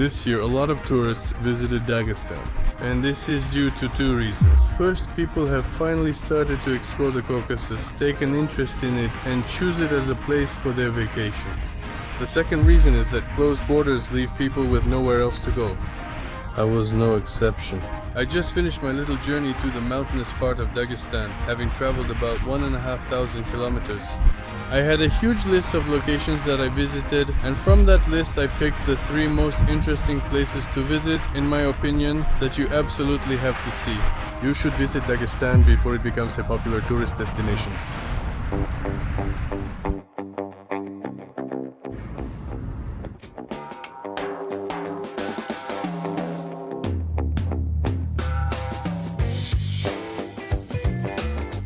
This year, a lot of tourists visited Dagestan, and this is due to two reasons. First, people have finally started to explore the Caucasus, take an interest in it, and choose it as a place for their vacation. The second reason is that closed borders leave people with nowhere else to go. I was no exception. I just finished my little journey through the mountainous part of Dagestan, having traveled about 1,500 kilometers. I had a huge list of locations that I visited, and from that list I picked the 3 most interesting places to visit, in my opinion, that you absolutely have to see. You should visit Dagestan before it becomes a popular tourist destination.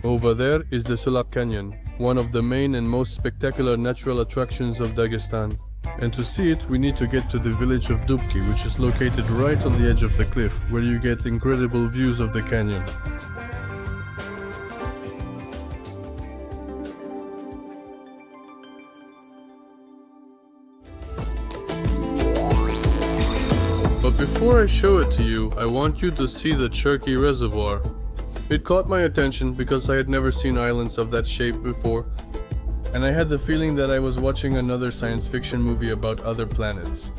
Over there is the Sulak Canyon, one of the main and most spectacular natural attractions of Dagestan. And to see it, we need to get to the village of Dubki, which is located right on the edge of the cliff, where you get incredible views of the canyon. But before I show it to you, I want you to see the Chirkey Reservoir. It caught my attention because I had never seen islands of that shape before, and I had the feeling that I was watching another science fiction movie about other planets.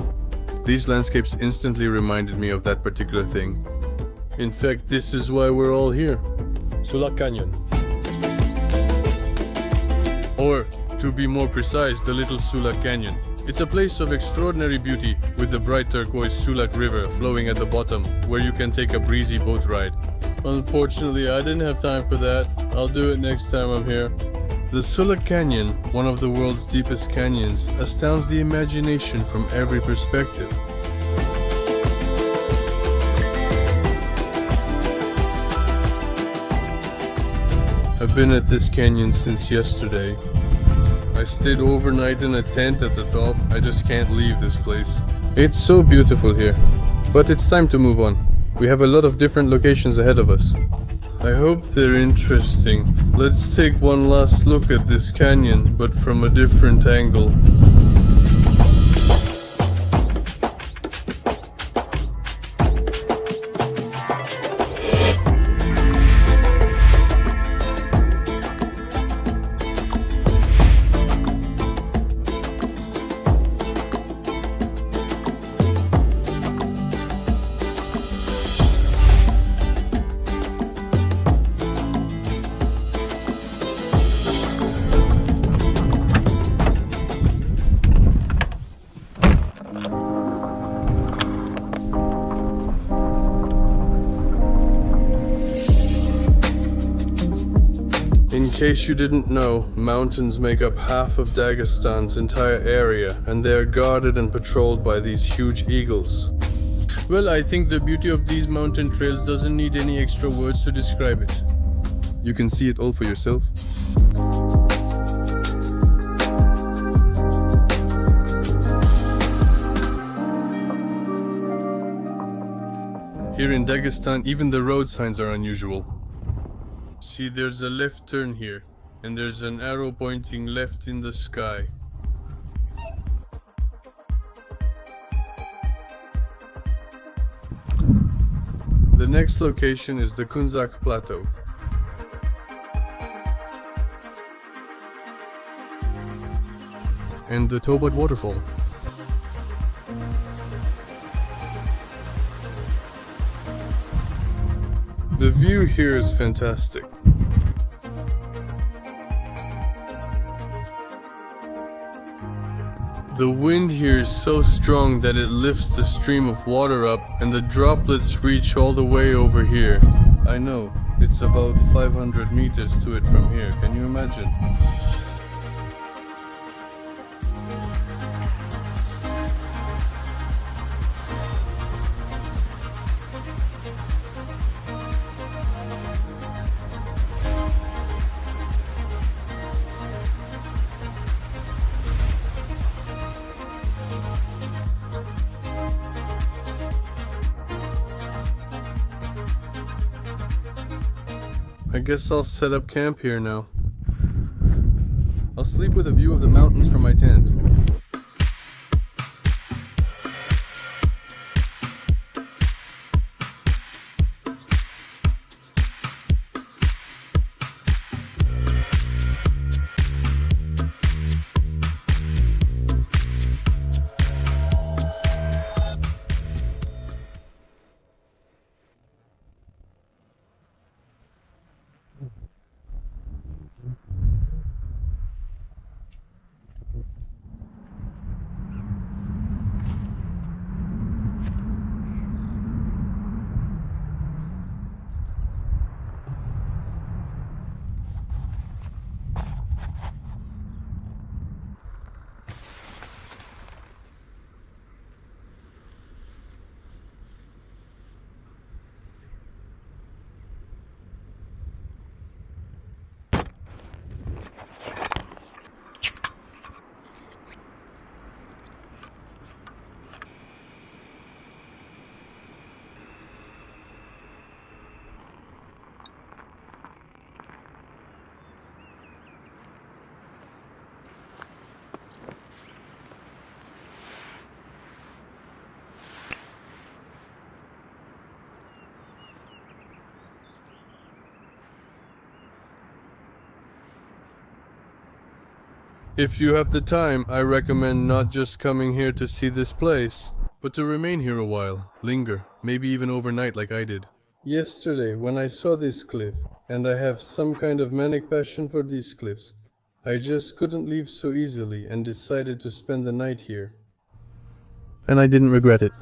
These landscapes instantly reminded me of that particular thing. In fact, this is why we're all here. Sulak Canyon. Or, to be more precise, the Little Sulak Canyon. It's a place of extraordinary beauty, with the bright turquoise Sulak River flowing at the bottom, where you can take a breezy boat ride. Unfortunately, I didn't have time for that. I'll do it next time I'm here. The Sulak Canyon, one of the world's deepest canyons, astounds the imagination from every perspective. I've been at this canyon since yesterday. I stayed overnight in a tent at the top. I just can't leave this place. It's so beautiful here. But it's time to move on. We have a lot of different locations ahead of us. I hope they're interesting. Let's take one last look at this canyon, but from a different angle. In case you didn't know, mountains make up half of Dagestan's entire area, and they are guarded and patrolled by these huge eagles. Well, I think the beauty of these mountain trails doesn't need any extra words to describe it. You can see it all for yourself. Here in Dagestan, even the road signs are unusual. See, there's a left turn here, and there's an arrow pointing left in the sky. The next location is the Khunzakh Plateau. And the Tobat waterfall. The view here is fantastic. The wind here is so strong that it lifts the stream of water up, and the droplets reach all the way over here. I know, it's about 500 meters to it from here, can you imagine? I guess I'll set up camp here now. I'll sleep with a view of the mountains from my tent. If you have the time, I recommend not just coming here to see this place, but to remain here a while, linger, maybe even overnight like I did. Yesterday, when I saw this cliff, and I have some kind of manic passion for these cliffs, I just couldn't leave so easily and decided to spend the night here. And I didn't regret it.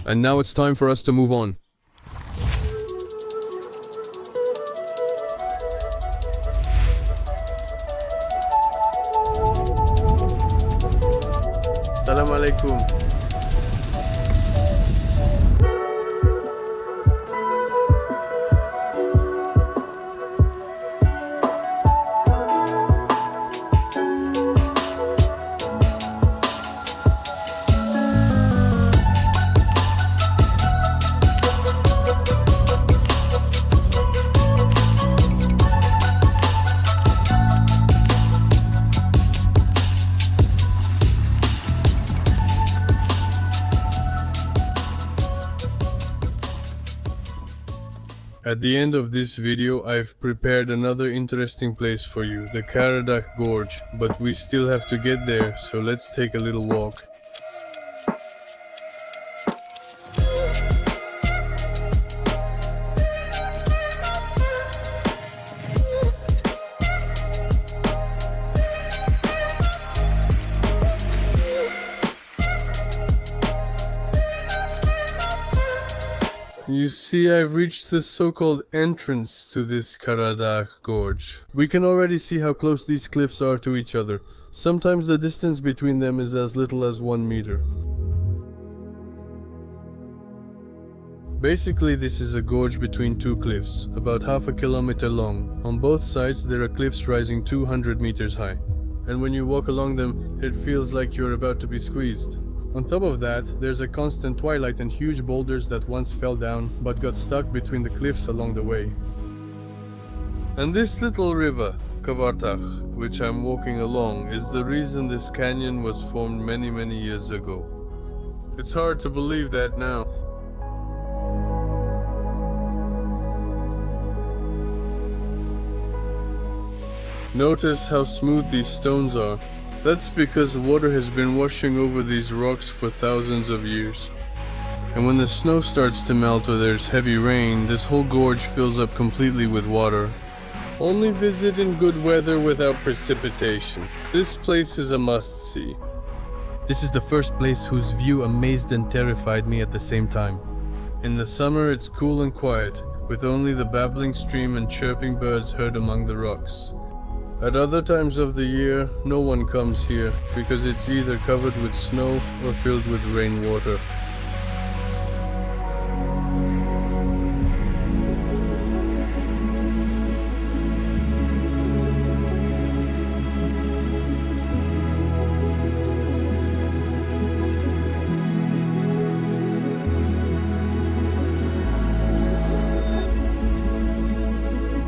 And now it's time for us to move on. Salam alaikum. At the end of this video, I've prepared another interesting place for you, the Karadakh Gorge, but we still have to get there, so let's take a little walk. You see, I've reached the so-called entrance to this Karadakh Gorge. We can already see how close these cliffs are to each other. Sometimes the distance between them is as little as 1 meter. Basically, this is a gorge between two cliffs, about half a kilometer long. On both sides, there are cliffs rising 200 meters high. And when you walk along them, it feels like you're about to be squeezed. On top of that, there's a constant twilight and huge boulders that once fell down but got stuck between the cliffs along the way. And this little river, Khunzakh, which I'm walking along, is the reason this canyon was formed many years ago. It's hard to believe that now. Notice how smooth these stones are. That's because water has been washing over these rocks for thousands of years. And when the snow starts to melt or there's heavy rain, this whole gorge fills up completely with water. Only visit in good weather without precipitation. This place is a must-see. This is the first place whose view amazed and terrified me at the same time. In the summer it's cool and quiet, with only the babbling stream and chirping birds heard among the rocks. At other times of the year, no one comes here because it's either covered with snow or filled with rainwater.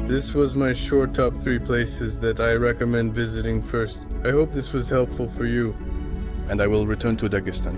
This was my short top 3 places that I recommend visiting first. I hope this was helpful for you, and I will return to Dagestan.